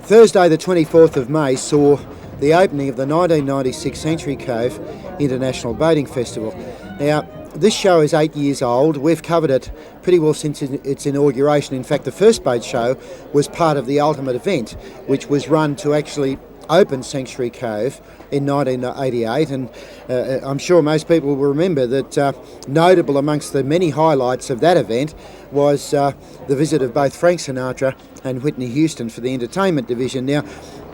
Thursday the 24th of May saw the opening of the 1996 Sanctuary Cove International Boating Festival. Now, this show is 8 years old. We've covered it pretty well since its inauguration. In fact, the first boat show was part of the ultimate event, which was run to actually open Sanctuary Cove in 1988, and I'm sure most people will remember that notable amongst the many highlights of that event was the visit of both Frank Sinatra and Whitney Houston for the entertainment division. Now,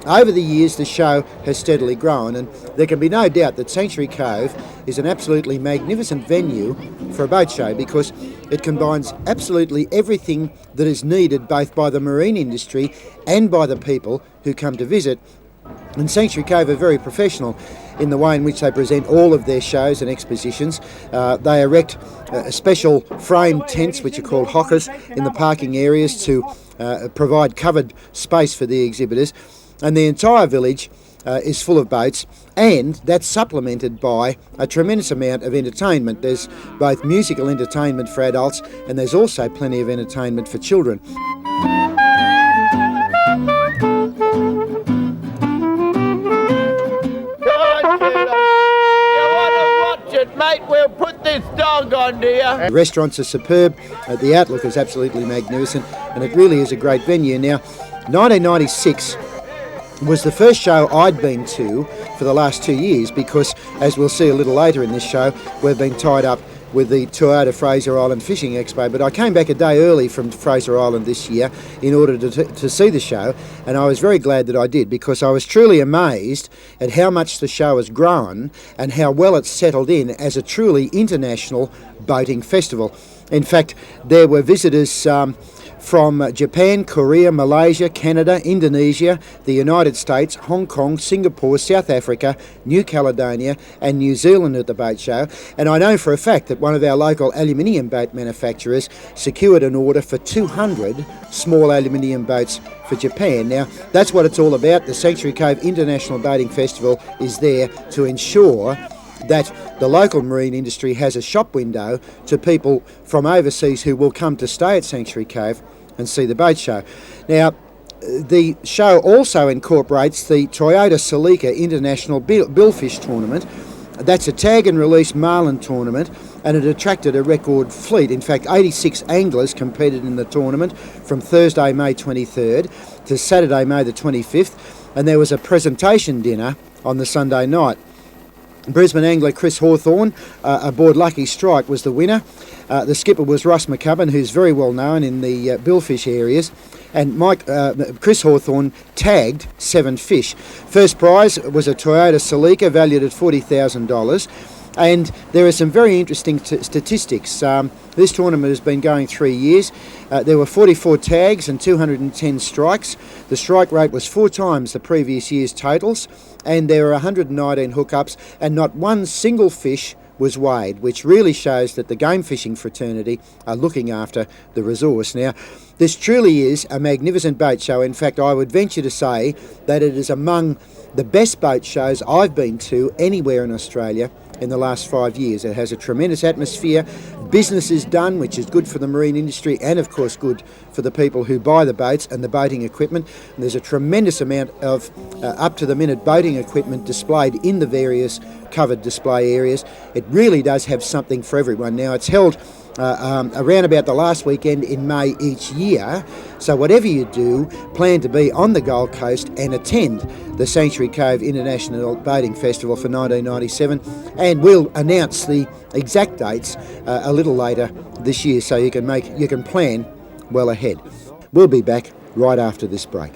over the years, the show has steadily grown, and there can be no doubt that Sanctuary Cove is an absolutely magnificent venue for a boat show because it combines absolutely everything that is needed both by the marine industry and by the people who come to visit. And Sanctuary Cove are very professional in the way in which they present all of their shows and expositions. They erect special framed tents, which are called hockers, in the parking areas to provide covered space for the exhibitors. And the entire village is full of boats, and that's supplemented by a tremendous amount of entertainment. There's both musical entertainment for adults, and there's also plenty of entertainment for children. Mate, we'll put this dog on, dear. The restaurants are superb, the outlook is absolutely magnificent, and it really is a great venue. Now, 1996 was the first show I'd been to for the last 2 years because, as we'll see a little later in this show, we've been tied up with the Toyota Fraser Island Fishing Expo, but I came back a day early from Fraser Island this year in order to see the show, and I was very glad that I did because I was truly amazed at how much the show has grown and how well it's settled in as a truly international boating festival. In fact, there were visitors from Japan, Korea, Malaysia, Canada, Indonesia, the United States, Hong Kong, Singapore, South Africa, New Caledonia and New Zealand at the boat show. And I know for a fact that one of our local aluminium boat manufacturers secured an order for 200 small aluminium boats for Japan. Now, that's what it's all about. The Sanctuary Cove International Boating Festival is there to ensure that the local marine industry has a shop window to people from overseas who will come to stay at Sanctuary Cove and see the boat show. Now, the show also incorporates the Toyota Celica International Billfish Tournament. That's a tag and release marlin tournament, and it attracted a record fleet. In fact, 86 anglers competed in the tournament from Thursday, May 23rd to Saturday, May the 25th, and there was a presentation dinner on the Sunday night. Brisbane angler Chris Hawthorne aboard Lucky Strike was the winner. The skipper was Ross McCubbin, who's very well known in the billfish areas, and Chris Hawthorne tagged 7 fish. First prize was a Toyota Celica valued at $40,000. And there are some very interesting statistics. This tournament has been going 3 years. There were 44 tags and 210 strikes. The strike rate was 4 times the previous year's totals, and there were 119 hookups, and not one single fish was weighed, which really shows that the game fishing fraternity are looking after the resource. Now, this truly is a magnificent boat show. In fact, I would venture to say that it is among the best boat shows I've been to anywhere in Australia in the last 5 years. It has a tremendous atmosphere. Business is done, which is good for the marine industry and, of course, good for the people who buy the boats and the boating equipment. And there's a tremendous amount of up-to-the-minute boating equipment displayed in the various covered display areas. It really does have something for everyone. Now, it's held around about the last weekend in May each year. So whatever you do, plan to be on the Gold Coast and attend the Sanctuary Cove International Boating Festival for 1997, and we'll announce the exact dates a little later this year so you can plan well ahead. We'll be back right after this break.